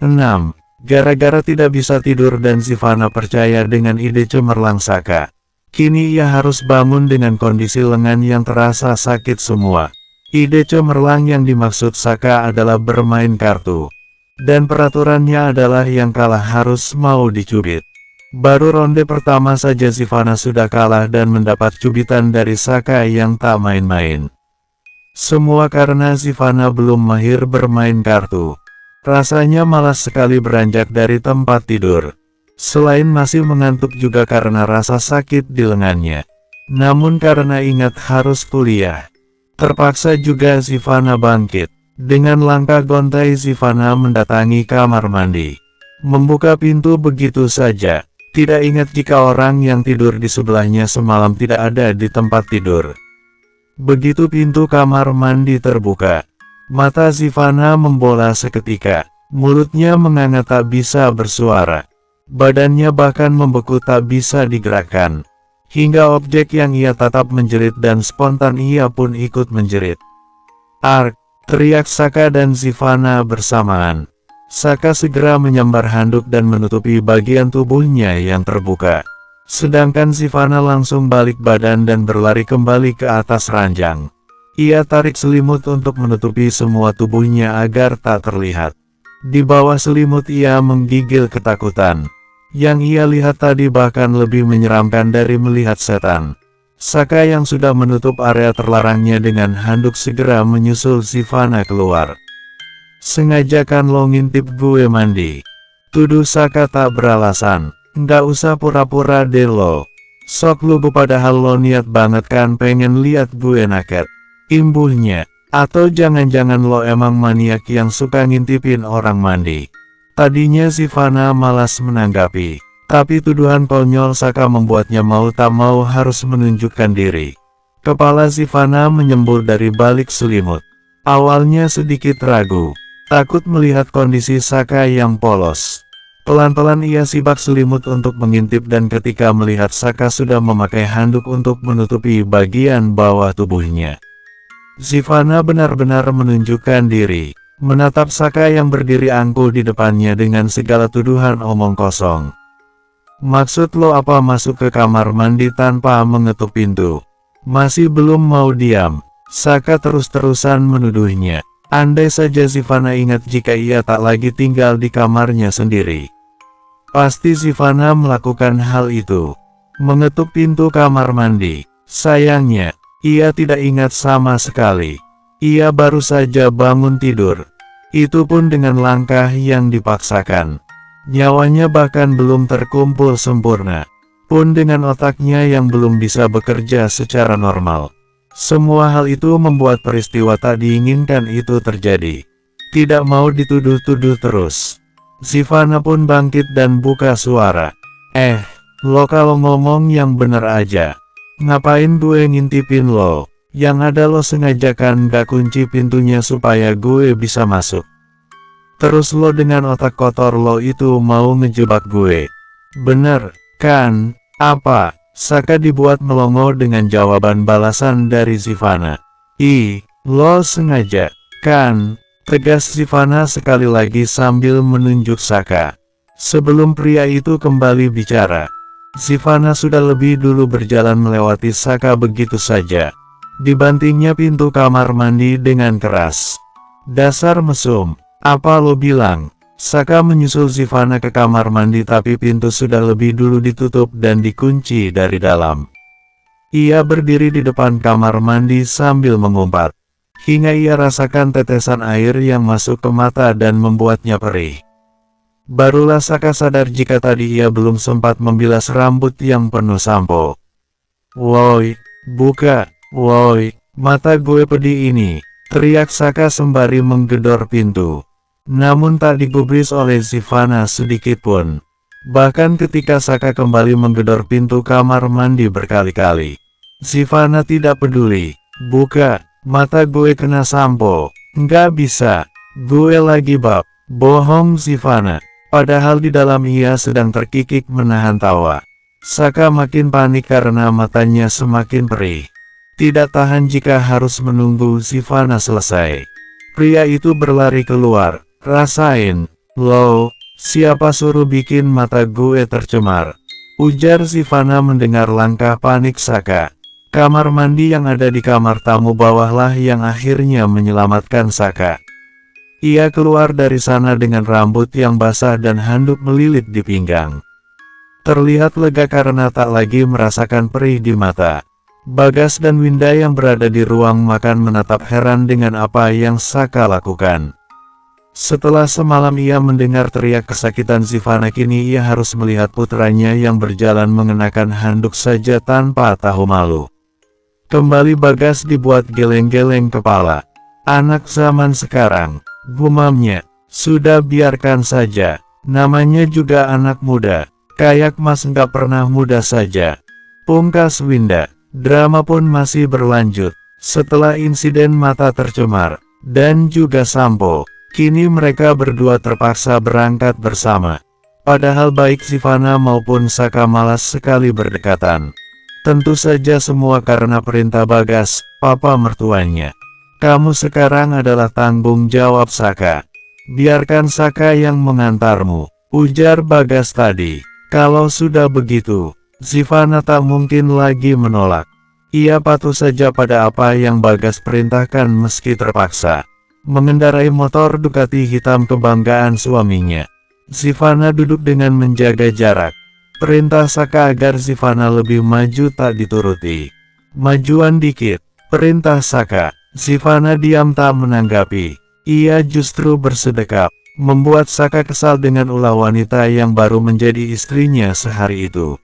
6. Gara-gara tidak bisa tidur dan Sivana percaya dengan ide cemerlang Saka. Kini ia harus bangun dengan kondisi lengan yang terasa sakit semua. Ide cemerlang yang dimaksud Saka adalah bermain kartu. Dan peraturannya adalah yang kalah harus mau dicubit. Baru ronde pertama saja Sivana sudah kalah dan mendapat cubitan dari Saka yang tak main-main. Semua karena Sivana belum mahir bermain kartu. Rasanya malas sekali beranjak dari tempat tidur. Selain masih mengantuk juga karena rasa sakit di lengannya. Namun karena ingat harus kuliah, terpaksa juga Sivana bangkit. Dengan langkah gontai Sivana mendatangi kamar mandi. Membuka pintu begitu saja. Tidak ingat jika orang yang tidur di sebelahnya semalam tidak ada di tempat tidur. Begitu pintu kamar mandi terbuka, mata Sivana membola seketika. Mulutnya menganga tak bisa bersuara. Badannya bahkan membeku tak bisa digerakkan. Hingga objek yang ia tatap menjerit dan spontan ia pun ikut menjerit. "Ark!" teriak Saka dan Sivana bersamaan. Saka segera menyambar handuk dan menutupi bagian tubuhnya yang terbuka. Sedangkan Sivana langsung balik badan dan berlari kembali ke atas ranjang. Ia tarik selimut untuk menutupi semua tubuhnya agar tak terlihat. Di bawah selimut ia menggigil ketakutan. Yang ia lihat tadi bahkan lebih menyeramkan dari melihat setan. Saka yang sudah menutup area terlarangnya dengan handuk segera menyusul Sivana keluar. "Sengaja kan lo ngintip gue mandi?" tuduh Saka tak beralasan. "Nggak usah pura-pura deh lo. Sok lu padahal lo niat banget kan pengen lihat gue naket," imbuhnya. "Atau jangan-jangan lo emang maniak yang suka ngintipin orang mandi?" Tadinya Sivana malas menanggapi. Tapi tuduhan konyol Saka membuatnya mau tak mau harus menunjukkan diri. Kepala Sivana menyembul dari balik selimut. Awalnya sedikit ragu, takut melihat kondisi Saka yang polos. Pelan-pelan ia sibak selimut untuk mengintip dan ketika melihat Saka sudah memakai handuk untuk menutupi bagian bawah tubuhnya, Sivana benar-benar menunjukkan diri. Menatap Saka yang berdiri angkuh di depannya dengan segala tuduhan omong kosong. "Maksud lo apa masuk ke kamar mandi tanpa mengetuk pintu? Masih belum mau diam?" Saka terus-terusan menuduhnya. Andai saja Sivana ingat jika ia tak lagi tinggal di kamarnya sendiri, pasti Sivana melakukan hal itu. Mengetuk pintu kamar mandi. Sayangnya, ia tidak ingat sama sekali. Ia baru saja bangun tidur. Itu pun dengan langkah yang dipaksakan. Nyawanya bahkan belum terkumpul sempurna. Pun dengan otaknya yang belum bisa bekerja secara normal. Semua hal itu membuat peristiwa tak diinginkan itu terjadi. Tidak mau dituduh-tuduh terus, Sivana pun bangkit dan buka suara. Lo kalau ngomong yang bener aja. Ngapain gue ngintipin lo? Yang ada lo sengaja kan gak kunci pintunya supaya gue bisa masuk. Terus lo dengan otak kotor lo itu mau ngejebak gue. Bener, kan? Apa? Saka dibuat melongo dengan jawaban balasan dari Sivana. Lo sengaja, kan? Tegas Sivana sekali lagi sambil menunjuk Saka. Sebelum pria itu kembali bicara, Sivana sudah lebih dulu berjalan melewati Saka begitu saja. Dibantingnya pintu kamar mandi dengan keras. "Dasar mesum, apa lo bilang?" Saka menyusul Sivana ke kamar mandi tapi pintu sudah lebih dulu ditutup dan dikunci dari dalam. Ia berdiri di depan kamar mandi sambil mengumpat. Hingga ia rasakan tetesan air yang masuk ke mata dan membuatnya perih. Barulah Saka sadar jika tadi ia belum sempat membilas rambut yang penuh sampo. "Woi, buka! Woi, mata gue pedih ini!" teriak Saka sembari menggedor pintu. Namun tak digubris oleh Sivana sedikitpun. Bahkan ketika Saka kembali menggedor pintu kamar mandi berkali-kali, Sivana tidak peduli. "Buka, mata gue kena sampo." "Nggak bisa, gue lagi bab." Bohong Sivana. Padahal di dalam ia sedang terkikik menahan tawa. Saka makin panik karena matanya semakin perih. Tidak tahan jika harus menunggu Sivana selesai. Pria itu berlari keluar. "Rasain, Loh, siapa suruh bikin mata gue tercemar? Ujar Sivana mendengar langkah panik Saka. Kamar mandi yang ada di kamar tamu bawahlah yang akhirnya menyelamatkan Saka. Ia keluar dari sana dengan rambut yang basah dan handuk melilit di pinggang. Terlihat lega karena tak lagi merasakan perih di mata. Bagas dan Winda yang berada di ruang makan menatap heran dengan apa yang Saka lakukan. Setelah semalam ia mendengar teriak kesakitan Sivana, kini ia harus melihat putranya yang berjalan mengenakan handuk saja tanpa tahu malu. Kembali Bagas dibuat geleng-geleng kepala. Anak zaman sekarang, gumamnya, sudah biarkan saja, namanya juga anak muda. Kayak mas nggak pernah muda saja. Pungkas Winda, drama pun masih berlanjut. Setelah insiden mata tercemar, dan juga sampo, kini mereka berdua terpaksa berangkat bersama. Padahal baik Sivana maupun Saka malas sekali berdekatan. Tentu saja semua karena perintah Bagas, papa mertuanya. Kamu sekarang adalah tanggung jawab Saka. Biarkan Saka yang mengantarmu, ujar Bagas tadi. Kalau sudah begitu, Sivana tak mungkin lagi menolak. Ia patuh saja pada apa yang Bagas perintahkan meski terpaksa. Mengendarai motor Ducati hitam kebanggaan suaminya, Sivana duduk dengan menjaga jarak. Perintah Saka agar Sivana lebih maju tak dituruti. Majuan dikit, perintah Saka. Sivana diam tak menanggapi. Ia justru bersedekap. Membuat Saka kesal dengan ulah wanita yang baru menjadi istrinya sehari itu.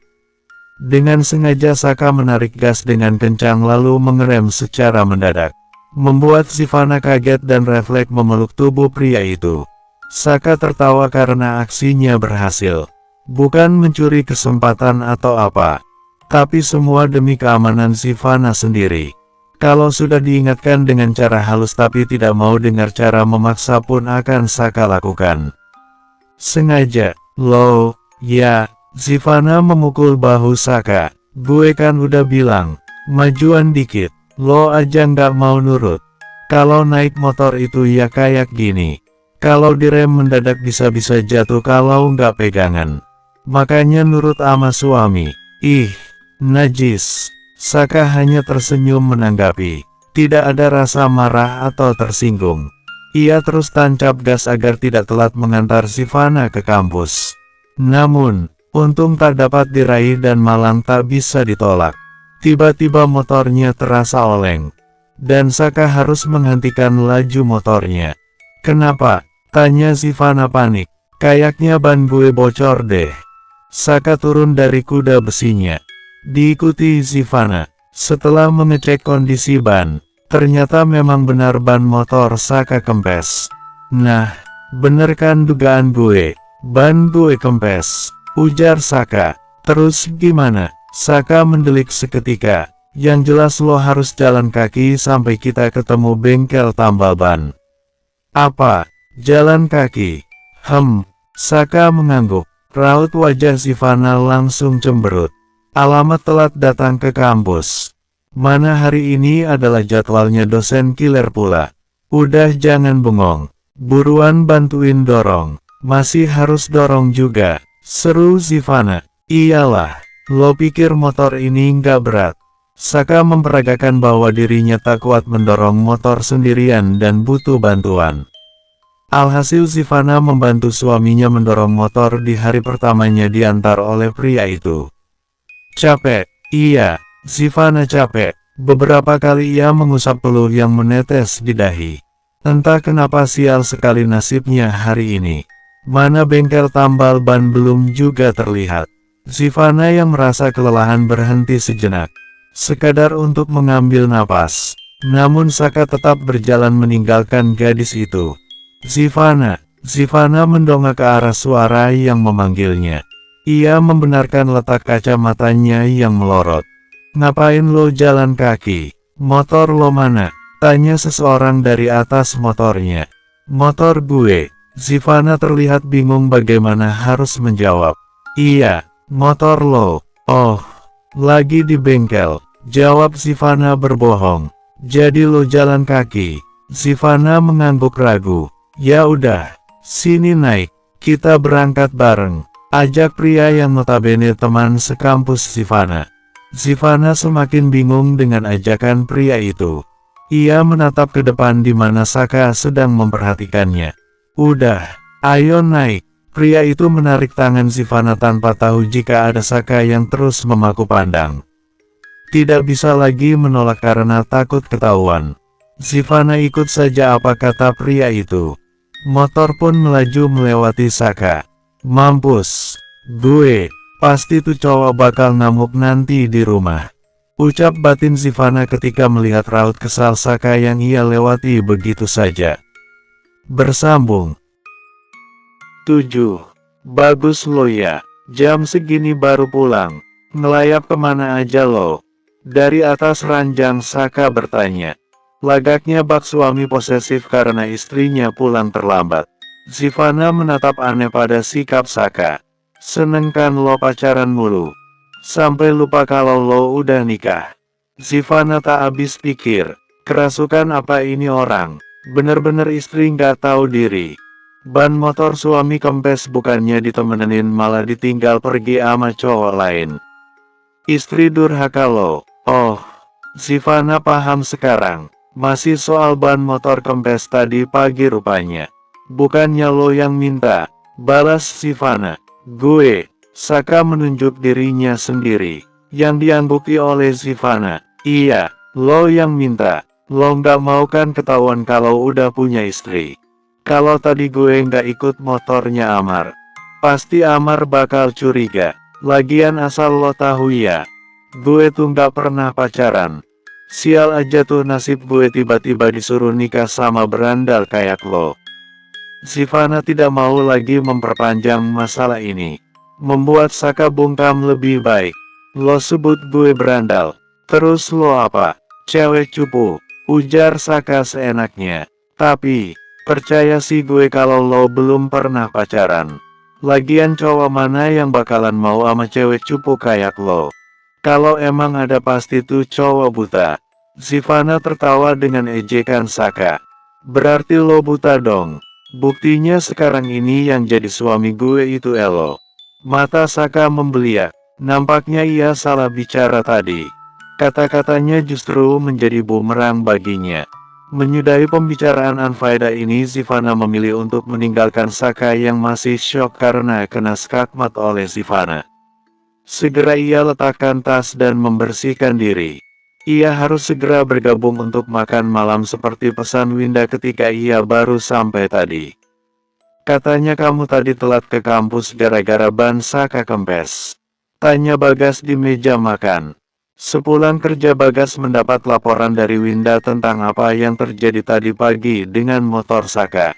Dengan sengaja Saka menarik gas dengan kencang lalu mengerem secara mendadak. Membuat Sivana kaget dan refleks memeluk tubuh pria itu. Saka tertawa karena aksinya berhasil. Bukan mencuri kesempatan atau apa, tapi semua demi keamanan Sivana sendiri. Kalau sudah diingatkan dengan cara halus tapi tidak mau dengar, cara memaksa pun akan Saka lakukan. Sengaja, loh, ya, Sivana memukul bahu Saka. Gue kan udah bilang, majuan dikit, lo aja nggak mau nurut. Kalau naik motor itu ya kayak gini. Kalau direm mendadak bisa-bisa jatuh kalau nggak pegangan. Makanya nurut ama suami. Ih, najis. Saka hanya tersenyum menanggapi. Tidak ada rasa marah atau tersinggung. Ia terus tancap gas agar tidak telat mengantar Sivana ke kampus. Namun, untung tak dapat diraih dan malang tak bisa ditolak. Tiba-tiba motornya terasa oleng. Dan Saka harus menghentikan laju motornya. Kenapa? Tanya Sivana panik. Kayaknya ban gue bocor deh. Saka turun dari kuda besinya. Diikuti Sivana. Setelah mengecek kondisi ban, ternyata memang benar ban motor Saka kempes. Nah, bener kan dugaan gue? Ban gue kempes, ujar Saka. Terus gimana? Saka mendelik seketika. Yang jelas lo harus jalan kaki sampai kita ketemu bengkel tambal ban. Apa? Jalan kaki? Saka mengangguk. Raut wajah Sivana langsung cemberut. Alamat telat datang ke kampus. Mana hari ini adalah jadwalnya dosen killer pula. Udah jangan bengong. Buruan bantuin dorong. Masih harus dorong juga, seru Sivana. Iyalah, lo pikir motor ini nggak berat? Saka memperagakan bahwa dirinya tak kuat mendorong motor sendirian dan butuh bantuan. Alhasil Sivana membantu suaminya mendorong motor di hari pertamanya diantar oleh pria itu. Capek, iya, Sivana capek. Beberapa kali ia mengusap peluh yang menetes di dahi. Entah kenapa sial sekali nasibnya hari ini. Mana bengkel tambal ban belum juga terlihat. Sivana yang merasa kelelahan berhenti sejenak. Sekadar untuk mengambil napas. Namun Saka tetap berjalan meninggalkan gadis itu. Sivana mendongak ke arah suara yang memanggilnya. Ia membenarkan letak kacamatanya yang melorot. Ngapain lo jalan kaki? Motor lo mana? Tanya seseorang dari atas motornya. Motor gue. Sivana terlihat bingung bagaimana harus menjawab. Iya, motor lo. Oh, lagi di bengkel. Jawab Sivana berbohong. Jadi lo jalan kaki? Sivana mengangguk ragu. Ya udah, sini naik. Kita berangkat bareng, ajak pria yang notabene teman sekampus Sivana. Sivana semakin bingung dengan ajakan pria itu. Ia menatap ke depan di mana Saka sedang memperhatikannya. Udah, ayo naik. Pria itu menarik tangan Sivana tanpa tahu jika ada Saka yang terus memaku pandang. Tidak bisa lagi menolak karena takut ketahuan. Sivana ikut saja apa kata pria itu. Motor pun melaju melewati Saka. Mampus, gue, pasti tuh cowok bakal ngamuk nanti di rumah. Ucap batin Sivana ketika melihat raut kesal Saka yang ia lewati begitu saja. Bersambung. 7. Bagus lo ya, jam segini baru pulang. Ngelayap kemana aja lo? Dari atas ranjang Saka bertanya. Lagaknya bak suami posesif karena istrinya pulang terlambat. Sivana menatap aneh pada sikap Saka. Seneng kan lo pacaran mulu? Sampai lupa kalau lo udah nikah. Sivana tak habis pikir. Kerasukan apa ini orang? Bener-bener istri nggak tahu diri. Ban motor suami kempes bukannya ditemenin malah ditinggal pergi sama cowok lain. Istri durhaka lo. Oh, Sivana paham sekarang. Masih soal ban motor kempes tadi pagi rupanya. Bukannya lo yang minta. Balas Sivana. Gue. Saka menunjuk dirinya sendiri. Yang dianggupi oleh Sivana. Iya, lo yang minta. Lo nggak mau kan ketahuan kalau udah punya istri. Kalau tadi gue nggak ikut motornya Amar, pasti Amar bakal curiga. Lagian asal lo tahu ya, gue tuh nggak pernah pacaran. Sial aja tuh nasib gue tiba-tiba disuruh nikah sama berandal kayak lo. Sivana tidak mau lagi memperpanjang masalah ini. Membuat Saka bungkam lebih baik. Lo sebut gue berandal, terus lo apa? Cewek cupu, ujar Saka seenaknya. Tapi percaya sih gue kalau lo belum pernah pacaran. Lagian cowok mana yang bakalan mau sama cewek cupu kayak lo? Kalau emang ada pasti tuh cowok buta. Sivana tertawa dengan ejekan Saka. Berarti lo buta dong. Buktinya sekarang ini yang jadi suami gue itu elo. Mata Saka membeliak. Nampaknya ia salah bicara tadi. Kata-katanya justru menjadi bumerang baginya. Menyudahi pembicaraan anfaedah ini, Sivana memilih untuk meninggalkan Saka yang masih syok karena kena skakmat oleh Sivana. Segera ia letakkan tas dan membersihkan diri. Ia harus segera bergabung untuk makan malam seperti pesan Winda ketika ia baru sampai tadi. Katanya kamu tadi telat ke kampus gara-gara ban Saka kempes. Tanya Bagas di meja makan. Sepulang kerja Bagas mendapat laporan dari Winda tentang apa yang terjadi tadi pagi dengan motor Saka.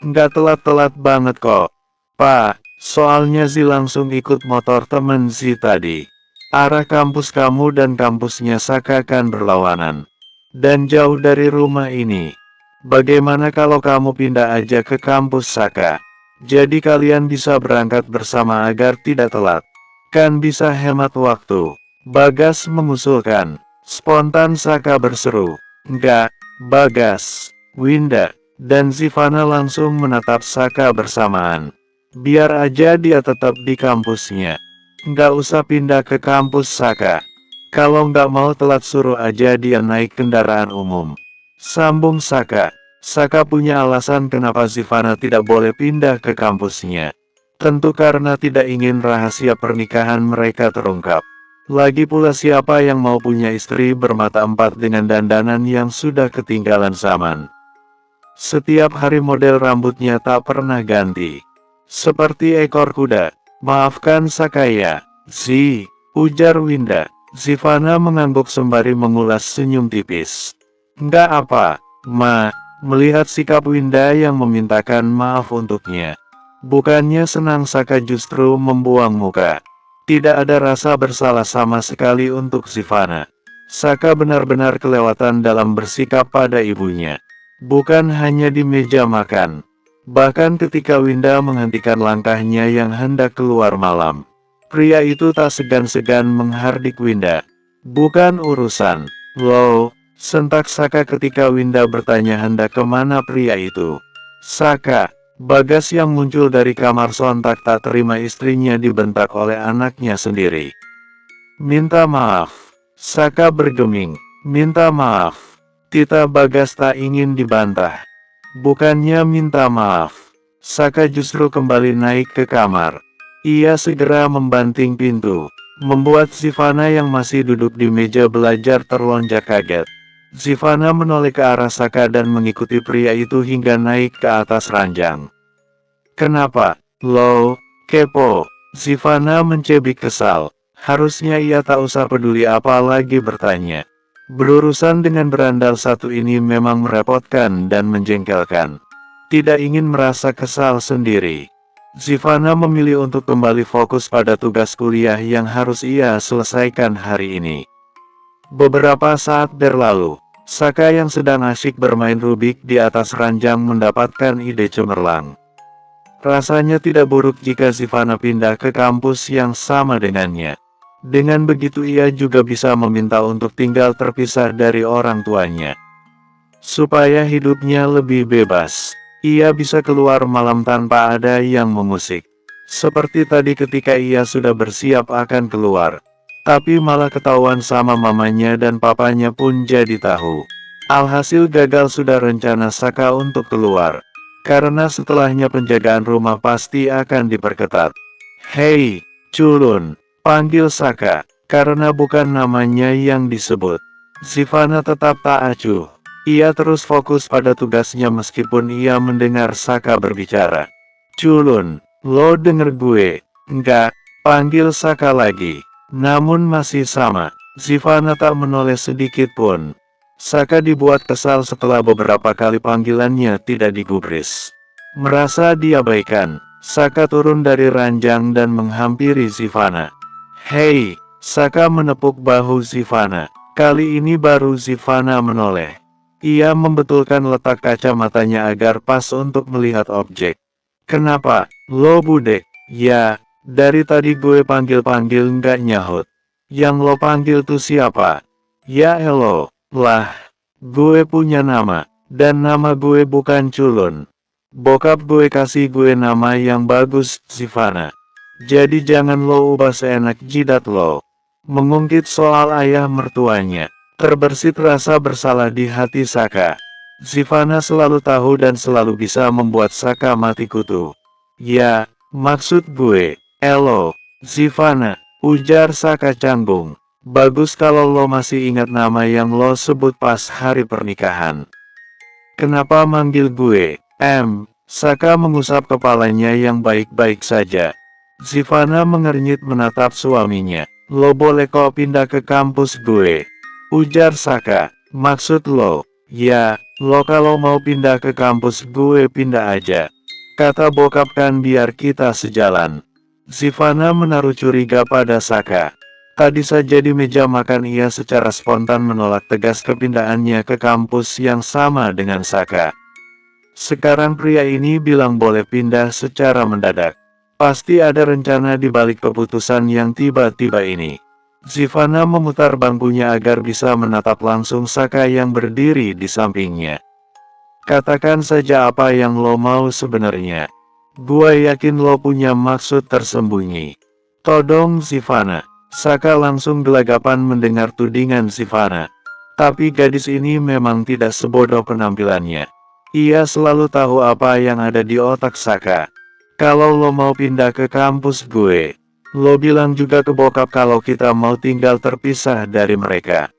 Nggak telat-telat banget kok, Pak. Soalnya Zi langsung ikut motor temen Zi tadi. Arah kampus kamu dan kampusnya Saka kan berlawanan. Dan jauh dari rumah ini. Bagaimana kalau kamu pindah aja ke kampus Saka? Jadi kalian bisa berangkat bersama agar tidak telat. Kan bisa hemat waktu. Bagas mengusulkan. Spontan Saka berseru. Enggak, Bagas, Winda, dan Sivana langsung menatap Saka bersamaan. Biar aja dia tetap di kampusnya. Nggak usah pindah ke kampus Saka. Kalau nggak mau telat suruh aja dia naik kendaraan umum. Sambung Saka. Saka punya alasan kenapa Sivana tidak boleh pindah ke kampusnya. Tentu karena tidak ingin rahasia pernikahan mereka terungkap. Lagi pula siapa yang mau punya istri bermata empat dengan dandanan yang sudah ketinggalan zaman. Setiap hari model rambutnya tak pernah ganti. Seperti ekor kuda. Maafkan Sakaya, Zi, ujar Winda. Sivana mengangguk sembari mengulas senyum tipis. Nggak apa, Ma, melihat sikap Winda yang memintakan maaf untuknya. Bukannya senang, Saka justru membuang muka. Tidak ada rasa bersalah sama sekali untuk Sivana. Saka benar-benar kelewatan dalam bersikap pada ibunya. Bukan hanya di meja makan. Bahkan ketika Winda menghentikan langkahnya yang hendak keluar malam. Pria itu tak segan-segan menghardik Winda. Bukan urusan lo, sentak Saka ketika Winda bertanya hendak kemana pria itu. Saka, Bagas yang muncul dari kamar sontak tak terima istrinya dibentak oleh anaknya sendiri. Minta maaf. Saka bergeming. Minta maaf. Tita Bagas tak ingin dibantah. Bukannya minta maaf. Saka justru kembali naik ke kamar. Ia segera membanting pintu, membuat Sivana yang masih duduk di meja belajar terlonjak kaget. Sivana menoleh ke arah Saka dan mengikuti pria itu hingga naik ke atas ranjang. Kenapa, lo, kepo? Sivana mencebik kesal. Harusnya ia tak usah peduli apalagi bertanya. Berurusan dengan berandal satu ini memang merepotkan dan menjengkelkan. Tidak ingin merasa kesal sendiri. Sivana memilih untuk kembali fokus pada tugas kuliah yang harus ia selesaikan hari ini. Beberapa saat berlalu, Saka yang sedang asyik bermain Rubik di atas ranjang mendapatkan ide cemerlang. Rasanya tidak buruk jika Sivana pindah ke kampus yang sama dengannya. Dengan begitu ia juga bisa meminta untuk tinggal terpisah dari orang tuanya. Supaya hidupnya lebih bebas. Ia bisa keluar malam tanpa ada yang mengusik. Seperti tadi ketika ia sudah bersiap akan keluar. Tapi malah ketahuan sama mamanya dan papanya pun jadi tahu. Alhasil gagal sudah rencana Saka untuk keluar. Karena setelahnya penjagaan rumah pasti akan diperketat. Hei, culun, panggil Saka. Karena bukan namanya yang disebut. Sivana tetap tak acuh. Ia terus fokus pada tugasnya meskipun ia mendengar Saka berbicara. Culun, lo denger gue? Enggak, panggil Saka lagi. Namun masih sama, Sivana tak menoleh sedikit pun. Saka dibuat kesal setelah beberapa kali panggilannya tidak digubris. Merasa diabaikan, Saka turun dari ranjang dan menghampiri Sivana. Hei, Saka menepuk bahu Sivana. Kali ini baru Sivana menoleh. Ia membetulkan letak kacamatanya agar pas untuk melihat objek. Kenapa, lo budek? Ya, dari tadi gue panggil-panggil nggak nyahut. Yang lo panggil tuh siapa? Ya elo, lah. Gue punya nama, dan nama gue bukan culun. Bokap gue kasih gue nama yang bagus, Sivana. Jadi jangan lo ubah seenak jidat lo. Mengungkit soal ayah mertuanya. Terbersit rasa bersalah di hati Saka. Sivana selalu tahu dan selalu bisa membuat Saka mati kutu. Ya, maksud gue, elo, Sivana, ujar Saka canggung. Bagus kalau lo masih ingat nama yang lo sebut pas hari pernikahan. Kenapa manggil gue, Saka mengusap kepalanya yang baik-baik saja. Sivana mengernyit menatap suaminya. Lo boleh kok pindah ke kampus gue. Ujar Saka, maksud lo? Ya, lo kalau mau pindah ke kampus gue pindah aja. Kata bokap kan biar kita sejalan. Sivana menaruh curiga pada Saka. Tadi saja di meja makan ia secara spontan menolak tegas kepindahannya ke kampus yang sama dengan Saka. Sekarang pria ini bilang boleh pindah secara mendadak. Pasti ada rencana di balik keputusan yang tiba-tiba ini. Sivana memutar bangkunya agar bisa menatap langsung Saka yang berdiri di sampingnya. Katakan saja apa yang lo mau sebenarnya. Gua yakin lo punya maksud tersembunyi. Todong Sivana. Saka langsung gelagapan mendengar tudingan Sivana. Tapi gadis ini memang tidak sebodoh penampilannya. Ia selalu tahu apa yang ada di otak Saka. Kalau lo mau pindah ke kampus gue, lo bilang juga ke bokap kalau kita mau tinggal terpisah dari mereka.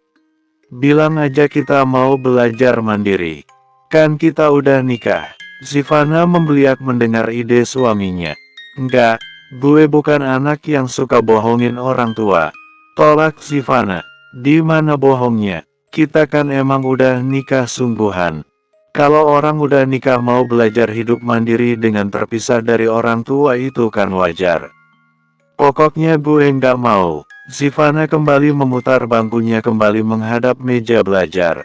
Bilang aja kita mau belajar mandiri. Kan kita udah nikah. Sivana membeliak mendengar ide suaminya. Enggak, gue bukan anak yang suka bohongin orang tua. Tolak Sivana. Di mana bohongnya? Kita kan emang udah nikah sungguhan. Kalau orang udah nikah mau belajar hidup mandiri dengan terpisah dari orang tua itu kan wajar. Pokoknya gue nggak mau. Sivana kembali memutar bangkunya kembali menghadap meja belajar.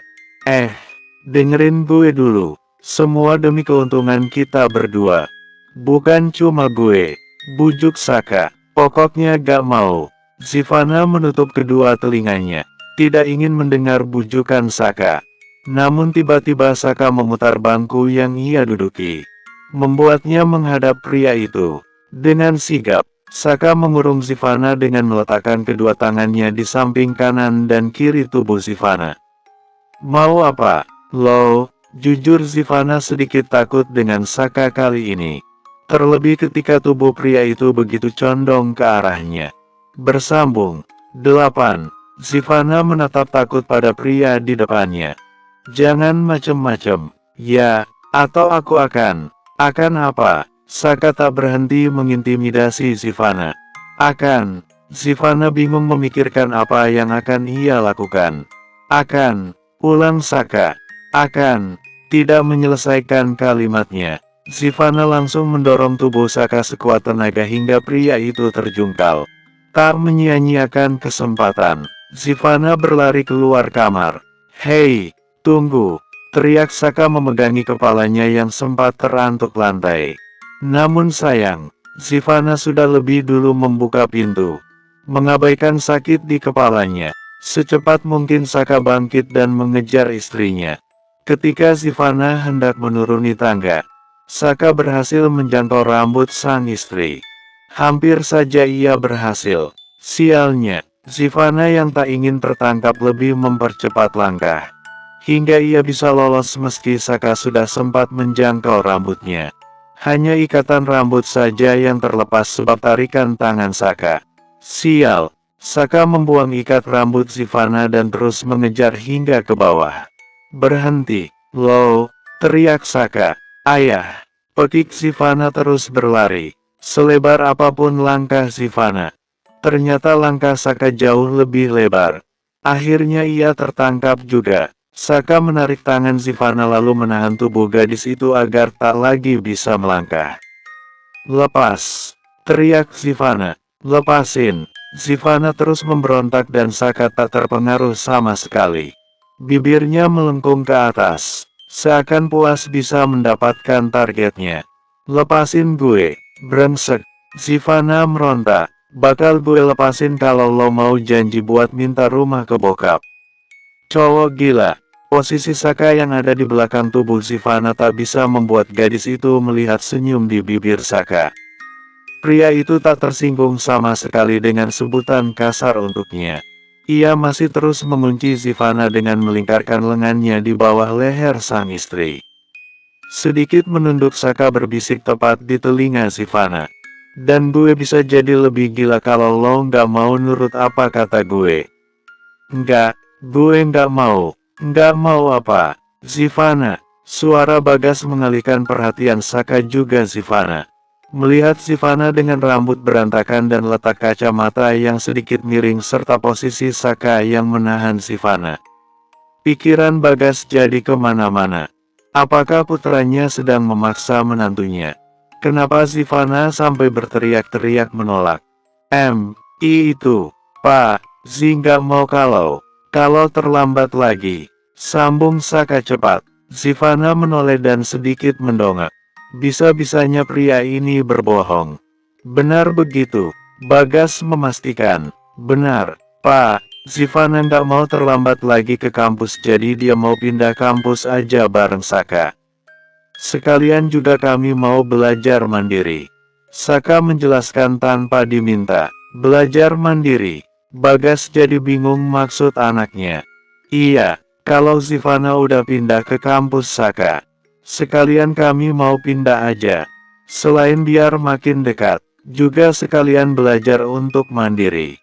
Dengerin gue dulu. Semua demi keuntungan kita berdua. Bukan cuma gue. Bujuk Saka. Pokoknya gak mau. Sivana menutup kedua telinganya. Tidak ingin mendengar bujukan Saka. Namun tiba-tiba Saka memutar bangku yang ia duduki. membuatnya menghadap pria itu. Dengan sigap, Saka mengurung Sivana dengan meletakkan kedua tangannya di samping kanan dan kiri tubuh Sivana. Mau apa, lo? Jujur Sivana sedikit takut dengan Saka kali ini. Terlebih ketika tubuh pria itu begitu condong ke arahnya. Bersambung. 8. Sivana menatap takut pada pria di depannya. Jangan macem-macem. Ya, atau aku akan. Akan apa? Saka tak berhenti mengintimidasi Sivana. Akan. Sivana bingung memikirkan apa yang akan ia lakukan. Akan. Ulang Saka. Akan. Tidak menyelesaikan kalimatnya. Sivana langsung mendorong tubuh Saka sekuat tenaga hingga pria itu terjungkal. Tak menyia-nyiakan kesempatan, Sivana berlari keluar kamar. Hei, tunggu! Teriak Saka memegangi kepalanya yang sempat terantuk lantai. Namun sayang, Sivana sudah lebih dulu membuka pintu. Mengabaikan sakit di kepalanya, secepat mungkin Saka bangkit dan mengejar istrinya. Ketika Sivana hendak menuruni tangga, Saka berhasil menjangkau rambut sang istri. Hampir saja ia berhasil. Sialnya, Sivana yang tak ingin tertangkap lebih mempercepat langkah. Hingga ia bisa lolos meski Saka sudah sempat menjangkau rambutnya. Hanya ikatan rambut saja yang terlepas sebab tarikan tangan Saka. Sial, Saka membuang ikat rambut Sivana dan terus mengejar hingga ke bawah. Berhenti, lo! Teriak Saka. Ayah! Pekik Sivana terus berlari. Selebar apapun langkah Sivana, ternyata langkah Saka jauh lebih lebar. Akhirnya ia tertangkap juga. Saka menarik tangan Sivana lalu menahan tubuh gadis itu agar tak lagi bisa melangkah. Lepas! Teriak Sivana. Lepasin! Sivana terus memberontak dan Saka tak terpengaruh sama sekali. Bibirnya melengkung ke atas. Seakan puas bisa mendapatkan targetnya. Lepasin gue, brengsek. Sivana meronta. Bakal gue lepasin kalau lo mau janji buat minta rumah ke bokap. Cowok gila. Posisi Saka yang ada di belakang tubuh Sivana tak bisa membuat gadis itu melihat senyum di bibir Saka. Pria itu tak tersinggung sama sekali dengan sebutan kasar untuknya. Ia masih terus mengunci Sivana dengan melingkarkan lengannya di bawah leher sang istri. Sedikit menunduk Saka berbisik tepat di telinga Sivana. Dan gue bisa jadi lebih gila kalau lo nggak mau nurut apa kata gue. Enggak, gue nggak mau. Nggak mau apa? Sivana. Suara Bagas mengalihkan perhatian Saka juga Sivana. Melihat Sivana dengan rambut berantakan dan letak kacamata yang sedikit miring serta posisi Saka yang menahan Sivana, pikiran Bagas jadi kemana-mana. Apakah putranya sedang memaksa menantunya? Kenapa Sivana sampai berteriak-teriak menolak? Itu, Pak, Zi nggak mau kalau terlambat lagi. Sambung Saka cepat. Sivana menoleh dan sedikit mendongak. Bisa-bisanya pria ini berbohong. Benar begitu, Bagas memastikan. Benar, Pak. Sivana nggak mau terlambat lagi ke kampus jadi dia mau pindah kampus aja bareng Saka. Sekalian juga kami mau belajar mandiri. Saka menjelaskan tanpa diminta. Belajar mandiri. Bagas jadi bingung maksud anaknya. Iya, kalau Sivana udah pindah ke kampus Saka, sekalian kami mau pindah aja. Selain biar makin dekat, juga sekalian belajar untuk mandiri.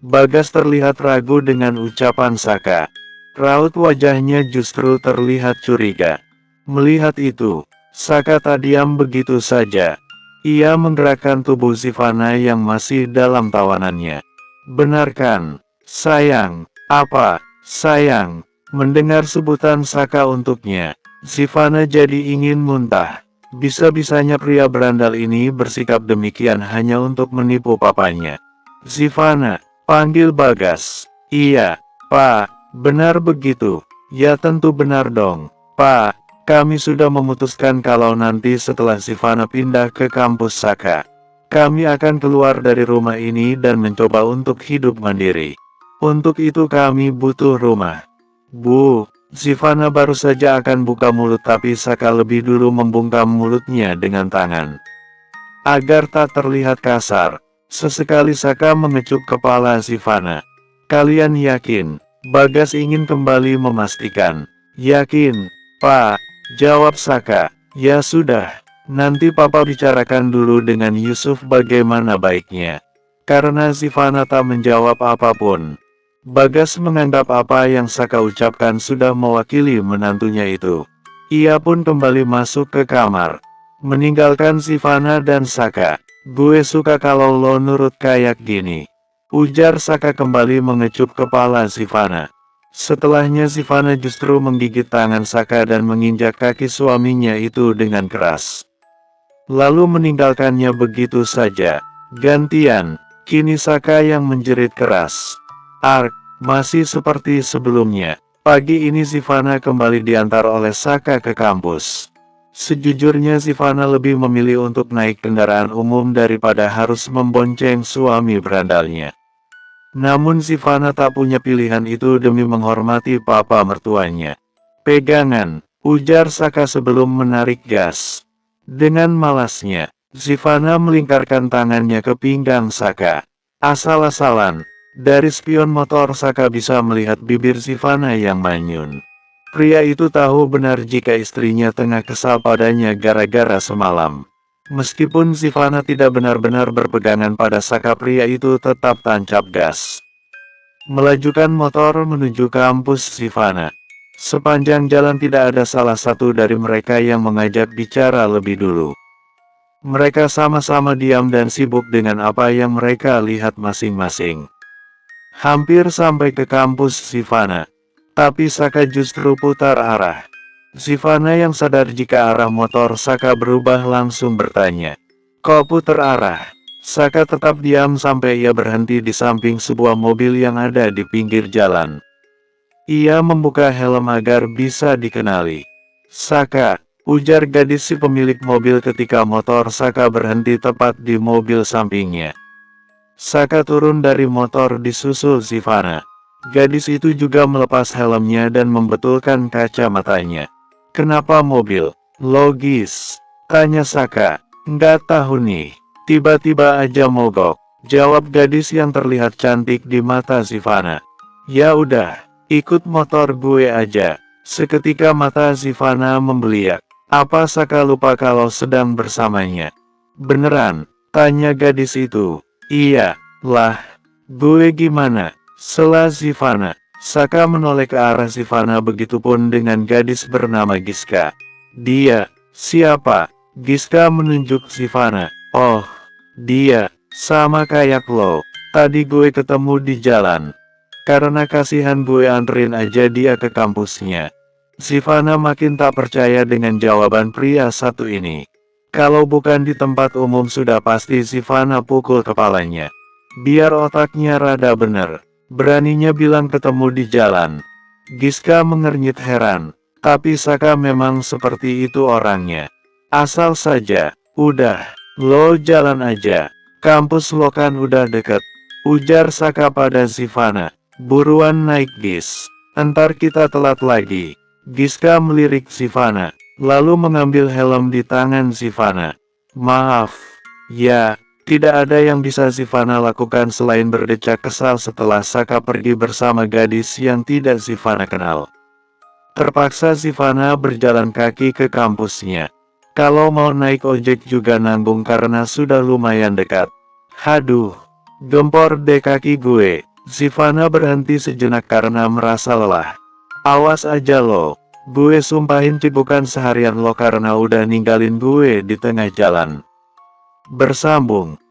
Bagas terlihat ragu dengan ucapan Saka. Raut wajahnya justru terlihat curiga. Melihat itu, Saka tak diam begitu saja. Ia menggerakkan tubuh Sivana yang masih dalam tawanannya. Benarkan, sayang. Apa, sayang? Mendengar sebutan Saka untuknya, Sivana jadi ingin muntah. Bisa-bisanya pria berandal ini bersikap demikian hanya untuk menipu papanya. Sivana, panggil Bagas. Iya, Pak, benar begitu. Ya tentu benar dong, Pak. Kami sudah memutuskan kalau nanti setelah Sivana pindah ke kampus Saka, kami akan keluar dari rumah ini dan mencoba untuk hidup mandiri. Untuk itu kami butuh rumah. Bu, Sivana baru saja akan buka mulut tapi Saka lebih dulu membungkam mulutnya dengan tangan. Agar tak terlihat kasar, sesekali Saka mengecup kepala Sivana. Kalian yakin? Bagas ingin kembali memastikan. Yakin, Pak, jawab Saka. Ya sudah, nanti Papa bicarakan dulu dengan Yusuf bagaimana baiknya. Karena Sivana tak menjawab apapun, Bagas menganggap apa yang Saka ucapkan sudah mewakili menantunya itu. Ia pun kembali masuk ke kamar, meninggalkan Sivana dan Saka. Gue suka kalau lo nurut kayak gini, ujar Saka kembali mengecup kepala Sivana. Setelahnya Sivana justru menggigit tangan Saka dan menginjak kaki suaminya itu dengan keras. Lalu meninggalkannya begitu saja. Gantian, kini Saka yang menjerit keras. Ark, masih seperti sebelumnya. Pagi ini Sivana kembali diantar oleh Saka ke kampus. Sejujurnya Sivana lebih memilih untuk naik kendaraan umum daripada harus membonceng suami berandalnya. Namun Sivana tak punya pilihan itu demi menghormati papa mertuanya. Pegangan, ujar Saka sebelum menarik gas. Dengan malasnya, Sivana melingkarkan tangannya ke pinggang Saka. Asal-asalan, dari spion motor Saka bisa melihat bibir Sivana yang manyun. Pria itu tahu benar jika istrinya tengah kesal padanya gara-gara semalam. Meskipun Sivana tidak benar-benar berpegangan pada Saka, pria itu tetap tancap gas. Melajukan motor menuju kampus Sivana. Sepanjang jalan tidak ada salah satu dari mereka yang mengajak bicara lebih dulu. Mereka sama-sama diam dan sibuk dengan apa yang mereka lihat masing-masing. Hampir sampai ke kampus Sivana, tapi Saka justru putar arah. Sivana yang sadar jika arah motor Saka berubah langsung bertanya, "Kok putar arah?" Saka tetap diam sampai ia berhenti di samping sebuah mobil yang ada di pinggir jalan. Ia membuka helm agar bisa dikenali. "Saka," ujar gadis si pemilik mobil ketika motor Saka berhenti tepat di mobil sampingnya. Saka turun dari motor disusul Sivana. Gadis itu juga melepas helmnya dan membetulkan kacamatanya. "Kenapa mobil? Logis," tanya Saka. "Nggak tahu nih. Tiba-tiba aja mogok," jawab gadis yang terlihat cantik di mata Sivana. "Ya udah, ikut motor gue aja." Seketika mata Sivana membeliak. Apa Saka lupa kalau sedang bersamanya? "Beneran?" tanya gadis itu. "Iya, lah. Gue gimana?" sela Sivana. Saka menoleh ke arah Sivana, begitupun dengan gadis bernama Giska. "Dia, siapa?" Giska menunjuk Sivana. "Oh, dia, sama kayak lo. Tadi gue ketemu di jalan. Karena kasihan gue anterin aja dia ke kampusnya." Sivana makin tak percaya dengan jawaban pria satu ini. Kalau bukan di tempat umum sudah pasti Sivana pukul kepalanya. Biar otaknya rada bener, beraninya bilang ketemu di jalan. Giska mengernyit heran, tapi Saka memang seperti itu orangnya. "Asal saja, udah, lo jalan aja. Kampus lo kan udah deket," ujar Saka pada Sivana. "Buruan naik Gis, entar kita telat lagi." Giska melirik Sivana, lalu mengambil helm di tangan Sivana. "Maaf, ya." Tidak ada yang bisa Sivana lakukan selain berdecak kesal setelah Saka pergi bersama gadis yang tidak Sivana kenal. Terpaksa Sivana berjalan kaki ke kampusnya. Kalau mau naik ojek juga nanggung karena sudah lumayan dekat. "Haduh, gempor deh kaki gue." Sivana berhenti sejenak karena merasa lelah. "Awas aja lo, gue sumpahin cipukan seharian lo karena udah ninggalin gue di tengah jalan." Bersambung.